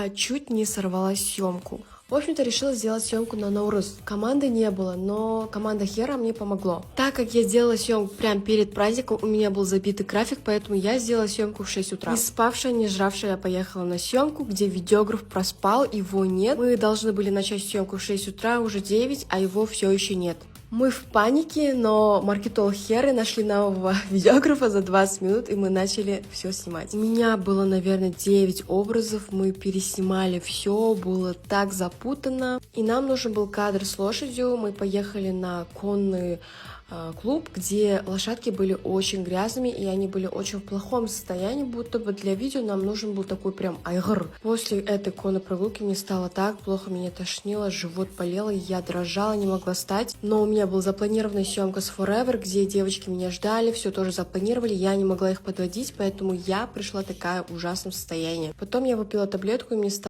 я чуть не сорвала съемку. В общем-то, решила сделать съемку на Наурыз. Команды не было, но команда Хера мне помогло. Так как я сделала съемку прямо перед праздником, у меня был забитый график, поэтому я сделала съемку в 6 утра. Не спавшая, не жравшая, я поехала на съемку, где видеограф проспал, его нет. Мы должны были начать съемку в 6 утра, уже 9, а его все еще нет. Мы в панике, но маркетолог Херы нашли нового видеографа за 20 минут, и мы начали все снимать. У меня было, наверное, 9 образов, мы переснимали все, было так запутанно. И нам нужен был кадр с лошадью, мы поехали на конный клуб, где лошадки были очень грязными, и они были очень в плохом состоянии, будто бы для видео нам нужен был такой прям айгр. После этой конной прогулки мне стало так плохо, меня тошнило, живот болело, я дрожала, не могла встать. Но у меня была запланированная съемка с Forever, где девочки меня ждали, все тоже запланировали, я не могла их подводить, поэтому я пришла такая в ужасном состоянии. Потом я выпила таблетку, и мне стало